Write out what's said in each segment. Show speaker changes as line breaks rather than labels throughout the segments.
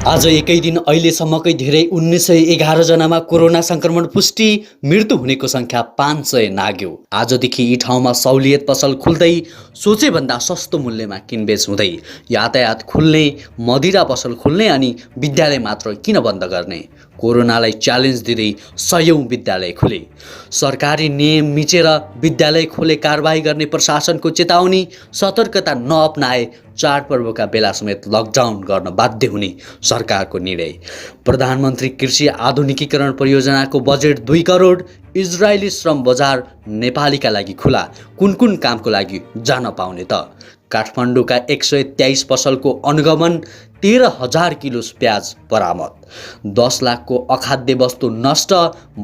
आज एकै दिन अहिलेसम्मकै धेरै 1911 जनामा कोरोना संक्रमण पुष्टि मृत्यु हुनेको संख्या 500 नाग्यो। आजदेखि यी ठाउँमा सहुलियत पसल खुल्दै सोचेभन्दा सस्तो मूल्यमा किनबेच हुँदै यातायात खुल्ने, मदिरा पसल खुल्ने अनि विद्यालय मात्र किन बन्द गर्ने? कोरोनालाई च्यालेन्ज दिँदै सयौं विद्यालय खुले। सरकारी नियम मिचेर विद्यालय खोले कारबाही गर्ने प्रशासनको चेतावनी, सतर्कता नअपनाए चाडपर्वका बेला समेत लकडाउन गर्न बाध्य हुने सरकारको निर्णय। प्रधानमन्त्री कृषि आधुनिकीकरण परियोजनाको बजेट 2 करोड। इजरायली श्रम बजार नेपालीका लागि खुला। कुन कुन कामको लागि जान पाउने त? काठमाडौँका 123 पसलको अनुगमन। 13,000 किलो प्याज बरामद। 10 लाखको अखाद्य वस्तु नष्ट।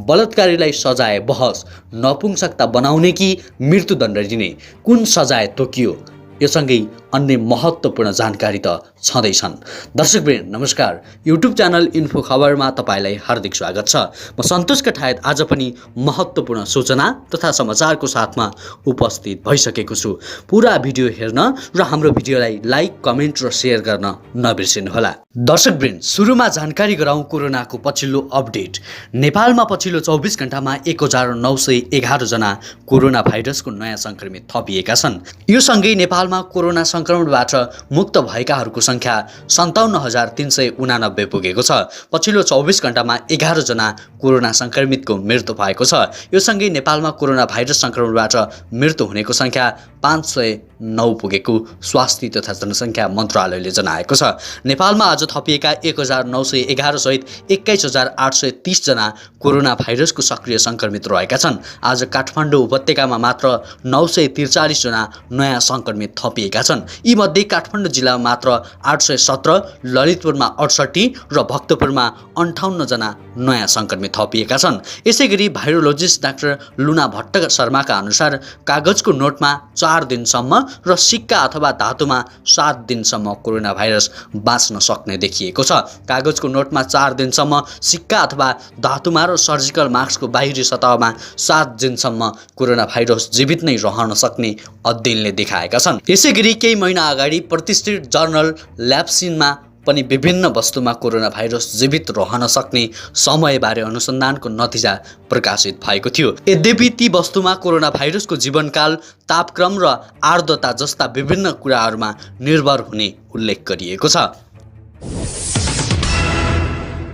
बलात्कारीलाई सजाय बहस। नपुंसकता बनाउने कि मृत्युदण्ड दिने? कुन सजाय तोकियो? यो सँगै अन्य महत्त्वपूर्ण जानकारी त छँदैछन्। दर्शकवृन्द नमस्कार, युट्युब च्यानल इन्फो खबरमा तपाईँलाई हार्दिक स्वागत छ। म सन्तोष कठायत आज पनि महत्त्वपूर्ण सूचना तथा समाचारको साथमा उपस्थित भइसकेको छु। पुरा भिडियो हेर्न र हाम्रो भिडियोलाई लाइक, कमेन्ट र शेयर गर्न नबिर्सिनुहोला। दर्शकवृन्द सुरुमा जानकारी गराउँ कोरोनाको पछिल्लो अपडेट। नेपालमा पछिल्लो 24 घण्टामा 1911 जना कोरोना भाइरसको नयाँ संक्रमित थपिएका छन्। यो सँगै नेपालमा कोरोना संक्रमणबाट मुक्त भएकाहरूको संख्या 57,389 पुगेको छ। पछिल्लो 24 घण्टामा 11 जना कोरोना संक्रमितको मृत्यु भएको छ। यो सँगै नेपालमा कोरोना भाइरस संक्रमणबाट मृत्यु हुनेको संख्या 509 पुगेको स्वास्थ्य तथा जनसङ्ख्या मन्त्रालयले जनाएको छ। नेपालमा आज थपिएका 1911 सहित 21,830 जना कोरोना भाइरसको सक्रिय संक्रमित रहेका छन्। आज काठमाडौँ उपत्यकामा मात्र 943 जना नयाँ संक्रमित थपिएका छन्। यी मध्ये काठमाडौँ जिल्लामा मात्र 817, ललितपुरमा 68 र भक्तपुरमा 58 जना नयाँ संक्रमित थपिएका छन्। यसैगरी भाइरोलोजिस्ट डाक्टर लुना भट्ट शर्माका अनुसार कागजको नोटमा 4 दिनसम्म र सिक्का अथवा धातुमा 7 दिनसम्म कोरोना भाइरस बाँच्न सक्ने देखिएको छ। कागजको नोटमा 4 दिनसम्म, सिक्का अथवा धातुमा र सर्जिकल मास्कको बाहिरी सतहमा 7 दिनसम्म कोरोना भाइरस जीवित नै रहन सक्ने अध्ययनले देखाएका छन्। यसैगरी केही महिना अगाडि प्रतिष्ठित जर्नल ल्याब्सिनमा पनि विभिन्न वस्तुमा कोरोना भाइरस जीवित रहन सक्ने समयबारे अनुसन्धानको नतिजा प्रकाशित भएको थियो। यद्यपि ती वस्तुमा कोरोना भाइरसको जीवनकाल, तापक्रम र आर्द्रता जस्ता विभिन्न कुराहरूमा निर्भर हुने उल्लेख गरिएको छ।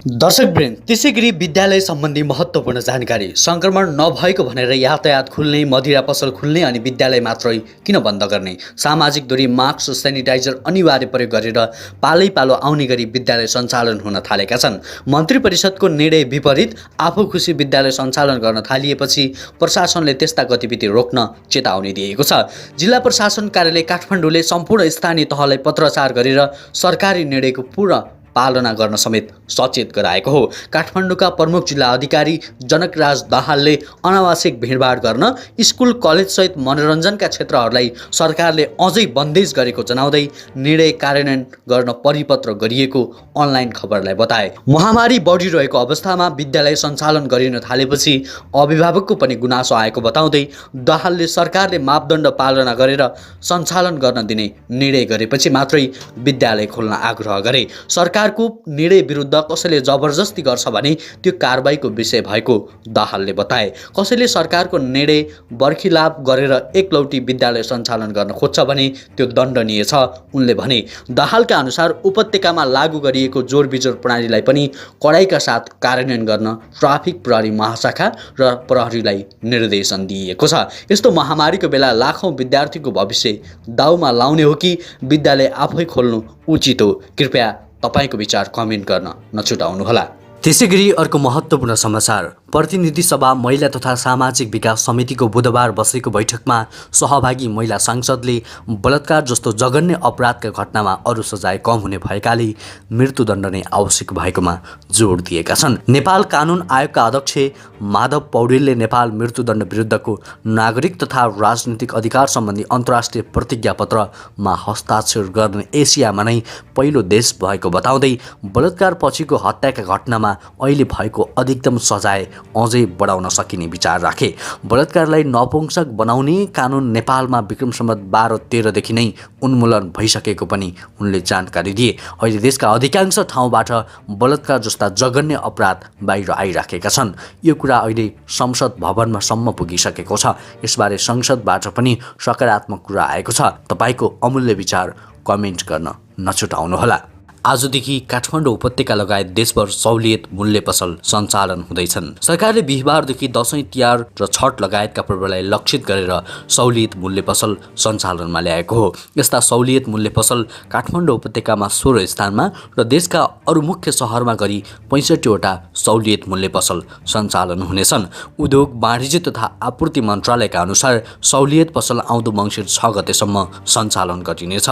दर्शकवृन्द त्यसैगरी विद्यालय सम्बन्धी महत्त्वपूर्ण जानकारी। संक्रमण नभएको भनेर यातायात खुल्ने, मदिरा पसल खुल्ने अनि विद्यालय मात्रै किन बन्द गर्ने? सामाजिक दूरी, मास्क, सेनिटाइजर अनिवार्य प्रयोग गरेर पालै पालो आउने गरी विद्यालय सञ्चालन हुन थालेका छन्। मन्त्री परिषदको निर्णय विपरीत आफू खुसी विद्यालय सञ्चालन गर्न थालिएपछि प्रशासनले त्यस्ता गतिविधि रोक्न चेतावनी दिएको छ। जिल्ला प्रशासन कार्यालय काठमाडौँले सम्पूर्ण स्थानीय तहलाई पत्राचार गरेर सरकारी निर्णयको पूर्ण पालना गर्न समेत सचेत गराएको हो। काठमाडौँका प्रमुख जिल्ला अधिकारी जनकराज दाहालले अनावश्यक भिडभाड गर्न, स्कुल कलेज सहित मनोरञ्जनका क्षेत्रहरूलाई सरकारले अझै बन्देज गरेको जनाउँदै निर्णय कार्यान्वयन गर्न परिपत्र गरिएको अनलाइन खबरलाई बताए। महामारी बढिरहेको अवस्थामा विद्यालय सञ्चालन गरिन थालेपछि अभिभावकको पनि गुनासो आएको बताउँदै दाहालले सरकारले मापदण्ड पालना गरेर सञ्चालन गर्न दिने निर्णय गरेपछि मात्रै विद्यालय खोल्न आग्रह गरे। सरकारको निर्णय विरुद्ध कसैले जबरजस्ती गर्छ भने त्यो कारबाहीको विषय भएको दाहालले बताए। कसैले सरकारको निर्णय बर्खिलाप गरेर एकलौटी विद्यालय सञ्चालन गर्न खोज्छ भने त्यो दण्डनीय छ उनले भने। दाहालका अनुसार उपत्यकामा लागू गरिएको जोर बिजोर प्रणालीलाई पनि कडाइका साथ कार्यान्वयन गर्न ट्राफिक प्रहरी महाशाखा र प्रहरीलाई निर्देशन दिइएको छ। यस्तो महामारीको बेला लाखौं विद्यार्थीको भविष्य दाउमा लाउने हो कि विद्यालय आफै खोल्नु उचित हो? कृपया तपाईको विचार कमेन्ट गर्न नछुटाउनुहोला। त्यसैगरी अर्को महत्त्वपूर्ण समाचार। प्रतिनिधि सभा महिला तथा सामाजिक विकास समितिको बुधबार बसेको बैठकमा सहभागी महिला सांसदले बलात्कार जस्तो जघन्य अपराधका घटनामा अरू सजाय कम हुने भएकाले मृत्युदण्ड नै आवश्यक भएकोमा जोड दिएका छन्। नेपाल कानुन आयोगका अध्यक्ष माधव पौडेलले नेपाल मृत्युदण्ड विरुद्धको नागरिक तथा राजनीतिक अधिकार सम्बन्धी अन्तर्राष्ट्रिय प्रतिज्ञापत्रमा हस्ताक्षर गर्ने एसियामा नै पहिलो देश भएको बताउँदै बलात्कार पछिको हत्याका घटनामा अहिले भएको अधिकतम सजाय अझै बढाउन सकिने विचार राखे। बलात्कारलाई नपुंसक बनाउने कानुन नेपालमा विक्रम सम्वत 12-13 देखि नै उन्मूलन भइसकेको पनि उनले जानकारी दिए। अहिले देशका अधिकांश ठाउँबाट बलात्कार जस्ता जघन्य अपराध बाहिर आइराखेका छन्। यो कुरा अहिले संसद भवनमा सम्म पुगिसकेको छ। यसबारे संसदबाट पनि सकारात्मक कुरा आएको छ। तपाईको अमूल्य विचार कमेन्ट गर्न नछुटाउनुहोला। आजदेखि काठमाडौँ उपत्यका लगायत देशभर सहुलियत मूल्य पसल सञ्चालन हुँदैछन्। सरकारले बिहिबारदेखि दशैं, तिहार र छठ लगायतका पर्वलाई लक्षित गरेर सहुलियत मूल्य पसल सञ्चालनमा ल्याएको हो। यस्ता सहुलियत मूल्य पसल काठमाडौँ उपत्यकामा 16 स्थानमा र देशका अरू मुख्य सहरमा गरी 65 वटा सहुलियत मूल्य पसल सञ्चालन हुनेछन्। उद्योग, वाणिज्य तथा आपूर्ति मन्त्रालयका अनुसार सहुलियत पसल आउँदो मङ्सिर 6 गतेसम्म सञ्चालन गरिनेछ।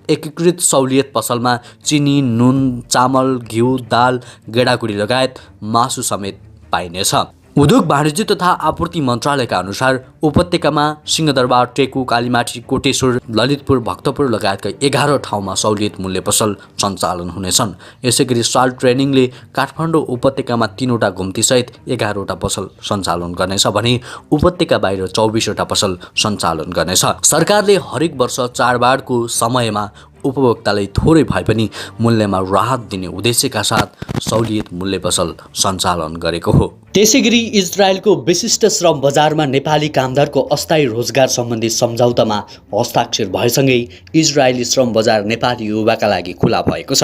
एकीकृत सहुलियत पसलमा चिनी, नुन, चामल, घिउ, दाल, गेडागुडी लगायत मासु समेत पाइनेछ। उद्योग, वाणिज्य तथा आपूर्ति मन्त्रालयका अनुसार उपत्यकामा सिंहदरबार, टेकु, कालीमाटी, कोटेश्वर, ललितपुर, भक्तपुर लगायतका 11 ठाउँमा सहुलियत मूल्य पसल सञ्चालन हुनेछन्। यसैगरी साल ट्रेनिङले काठमाडौँ उपत्यकामा 3 वटा घुम्तीसहित 11 वटा पसल सञ्चालन गर्नेछ भने उपत्यका बाहिर 24 वटा पसल सञ्चालन गर्नेछ। सरकारले हरेक वर्ष चाडबाडको समयमा उपभोक्तालाई थोरै भए पनि मूल्यमा राहत दिने उद्देश्यका साथ सहुलियत मूल्य पसल सञ्चालन गरेको हो। त्यसैगरी इजरायलको विशिष्ट श्रम बजारमा नेपाली कामदारको अस्थायी रोजगार सम्बन्धी सम्झौतामा हस्ताक्षर भएसँगै इजरायली श्रम बजार नेपाली युवाका लागि खुला भएको छ।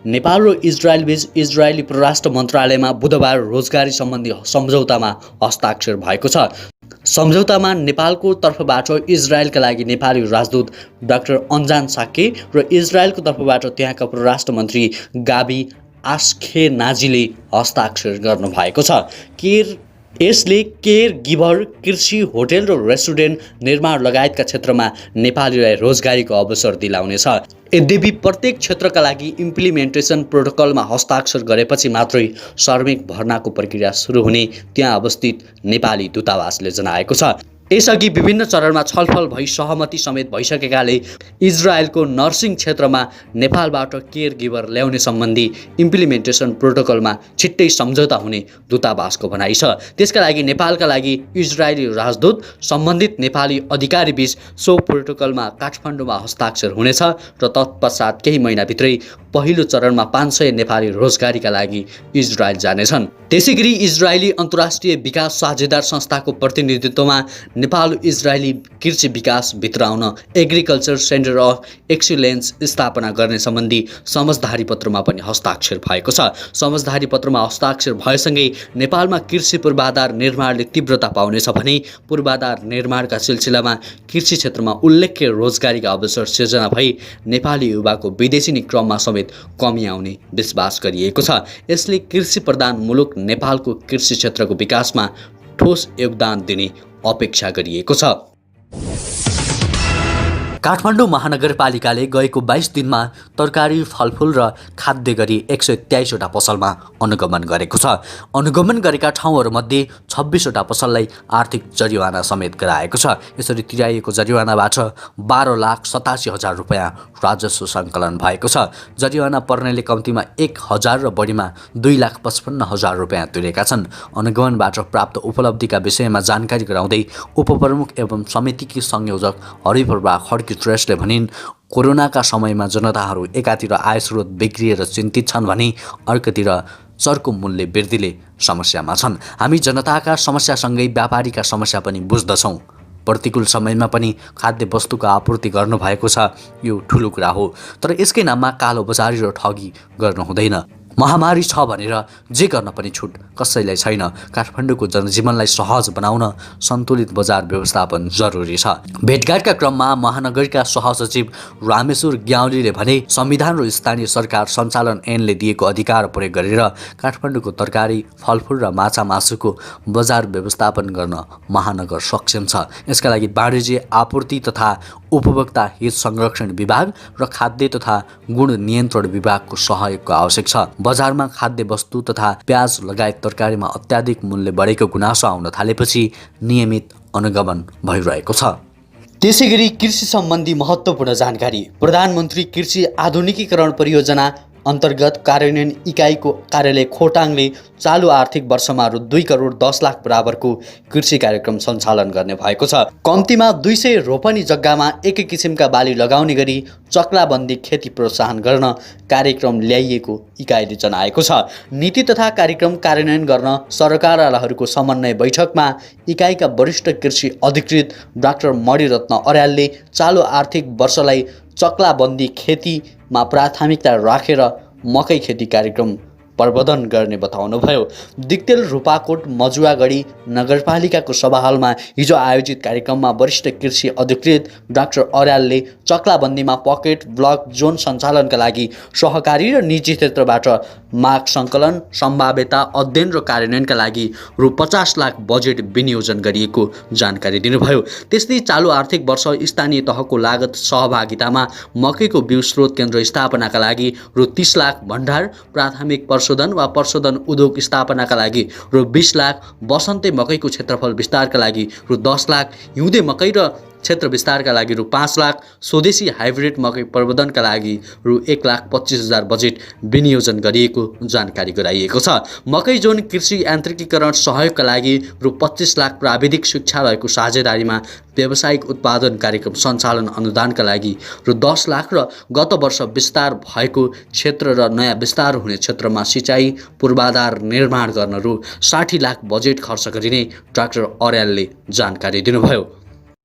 नेपाल र इजरायल बीच इजरायली परराष्ट्र मन्त्रालयमा बुधबार रोजगारी सम्बन्धी सम्झौतामा हस्ताक्षर भएको छ। सम्झौतामा नेपालको तर्फबाट इजरायलका लागि नेपाली राजदूत डाक्टर अन्जान साक्के र इजरायलको तर्फबाट त्यहाँका परराष्ट्र मन्त्री गाबी आस्खेनाजीले हस्ताक्षर गर्नुभएको छ। यसले केयर गिभर, कृषि, होटेल र रेस्टुरेन्ट, निर्माण लगायतका क्षेत्रमा नेपालीलाई रोजगारीको अवसर दिलाउनेछ। यद्यपि प्रत्येक क्षेत्रका लागि इम्प्लिमेन्टेसन प्रोटोकलमा हस्ताक्षर गरेपछि मात्रै श्रमिक भर्नाको प्रक्रिया सुरु हुने त्यहाँ अवस्थित नेपाली दूतावासले जनाएको छ। यसअघि विभिन्न चरणमा छलफल भई सहमति समेत भइसकेकाले इजरायलको नर्सिङ क्षेत्रमा नेपालबाट केयर गिभर ल्याउने सम्बन्धी इम्प्लिमेन्टेसन प्रोटोकलमा छिट्टै सम्झौता हुने दूतावासको भनाइ छ। त्यसका लागि नेपालका लागि इजरायली राजदूत सम्बन्धित नेपाली अधिकारी बीच सो प्रोटोकलमा काठमाडौँमा हस्ताक्षर हुनेछ र तत्पश्चात केही महिनाभित्रै पहिलो चरणमा 500 नेपाली रोजगारीका लागि इजरायल जानेछन्। त्यसैगरी इजरायली अन्तर्राष्ट्रिय विकास साझेदार संस्थाको प्रतिनिधित्वमा नेपाल इजरायली कृषि विकास भित्राउन एग्रिकल्चर सेन्टर अफ एक्सिलेन्स स्थापना गर्ने सम्बन्धी समझदारी पत्रमा पनि हस्ताक्षर भएको छ। समझदारी पत्रमा हस्ताक्षर भएसँगै नेपालमा कृषि पूर्वाधार निर्माणले तीव्रता पाउनेछ भने पूर्वाधार निर्माणका सिलसिलामा कृषि क्षेत्रमा उल्लेख्य रोजगारीका अवसर सिर्जना भई नेपाली युवाको विदेशी क्रममा समेत कमी आउने विश्वास गरिएको छ। यसले कृषि प्रधान मुलुक नेपालको कृषि क्षेत्रको विकासमा ठोस योगदान दिने अपेक्षा गरिएको छ। काठमाडौँ महानगरपालिकाले गएको 22 दिनमा तरकारी, फलफुल र खाद्य गरी 123 वटा पसलमा अनुगमन गरेको छ। अनुगमन गरेका ठाउँहरूमध्ये 26 वटा पसललाई आर्थिक जरिवाना समेत गराएको छ। यसरी तिराइएको जरिवानाबाट 12,87,000 रुपैयाँ राजस्व सङ्कलन भएको छ। जरिवाना पर्नेले कम्तीमा 1,000 र बढीमा 2,55,000 रुपैयाँ तिरेका छन्। अनुगमनबाट प्राप्त उपलब्धिका विषयमा जानकारी गराउँदै उपप्रमुख एवं समितिकी संयोजक हरिप्रभा खड्की ट्रेस्टले भनिन्, कोरोनाका समयमा जनताहरू एकातिर आय स्रोत बिग्रिएर चिन्तित छन् भने अर्कोतिर चर्को मूल्य वृद्धिले समस्यामा छन्। हामी जनताका समस्यासँगै व्यापारीका समस्या पनि बुझ्दछौँ। प्रतिकूल समयमा पनि खाद्य वस्तुको आपूर्ति गर्नुभएको छ, यो ठुलो कुरा हो। तर यसकै नाममा कालोबजारी र ठगी गर्नु हुँदैन। महामारी छ भनेर जे गर्न पनि छुट कसैलाई छैन। काठमाडौँको जनजीवनलाई सहज बनाउन सन्तुलित बजार व्यवस्थापन जरुरी छ। भेटघाटका क्रममा महानगरका सहसचिव रामेश्वर ग्याउलीले भने, संविधान र स्थानीय सरकार सञ्चालन ऐनले दिएको अधिकार प्रयोग गरेर काठमाडौँको तरकारी, फलफुल र माछा मासुको बजार व्यवस्थापन गर्न महानगर सक्षम छ। यसका लागि वाणिज्य, आपूर्ति तथा उपभोक्ता हित संरक्षण विभाग र खाद्य तथा गुण नियन्त्रण विभागको सहयोगको आवश्यक छ। बजारमा खाद्य वस्तु तथा प्याज लगायत तरकारीमा अत्याधिक मूल्य बढेको गुनासो आउन थालेपछि नियमित अनुगमन भइरहेको छ। त्यसैगरी कृषि सम्बन्धी महत्त्वपूर्ण जानकारी। प्रधानमन्त्री कृषि आधुनिकीकरण परियोजना अन्तर्गत कार्यान्वयन इकाइको कार्यालय खोटाङले चालु आर्थिक वर्षमा रु 2 करोड 10 लाख बराबरको कृषि कार्यक्रम सञ्चालन गर्ने भएको छ। कम्तीमा 200 रोपनी जग्गामा एकै किसिमका बाली लगाउने गरी चक्लाबन्दी खेती प्रोत्साहन गर्न कार्यक्रम ल्याइएको इकाइले जनाएको छ। नीति तथा कार्यक्रम कार्यान्वयन गर्न सरकारवालाहरूको समन्वय बैठकमा इकाइका वरिष्ठ कृषि अधिकृत डाक्टर मणिरत्न अर्यालले चालु आर्थिक वर्षलाई चक्लाबन्दी खेतीमा प्राथमिकता राखेर मकै खेती कार्यक्रम प्रवर्धन गर्ने बताउनुभयो। दिक्तेल रूपाकोट मजुवागढी नगरपालिकाको सभाहलमा हिजो आयोजित कार्यक्रममा वरिष्ठ कृषि अधिकृत डाक्टर अर्यालले चक्लाबन्दीमा पकेट ब्लक जोन सञ्चालनका लागि सहकारी र निजी क्षेत्रबाट माग सङ्कलन सम्भाव्यता अध्ययन र कार्यान्वयनका लागि रु 50 लाख बजेट विनियोजन गरिएको जानकारी दिनुभयो। त्यस्तै चालु आर्थिक वर्ष स्थानीय तहको लागत सहभागितामा मकैको बिउ स्रोत केन्द्र स्थापनाका लागि रु 30 लाख, भण्डार प्राथमिक पर्शोधन वा पर्शोधन उद्योग स्थापनाका लागि रु 20 लाख, बसन्ते मकैको क्षेत्रफल विस्तारका लागि रु 10 लाख, हिउँदे मकै र क्षेत्र विस्तारका लागि रु 5 लाख, स्वदेशी हाइब्रिड मकै प्रवर्धनका लागि रु 1,25,000 बजेट विनियोजन गरिएको जानकारी गराइएको छ। मकै जोन कृषि यान्त्रिकीकरण सहयोगका लागि रु 25 लाख, प्राविधिक शिक्षालयको साझेदारीमा व्यावसायिक उत्पादन कार्यक्रम सञ्चालन अनुदानका लागि रु 10 लाख र गत वर्ष विस्तार भएको क्षेत्र र नयाँ विस्तार हुने क्षेत्रमा सिँचाइ पूर्वाधार निर्माण गर्न रु 60 लाख बजेट खर्च गरिने डाक्टर अर्यालले जानकारी दिनुभयो।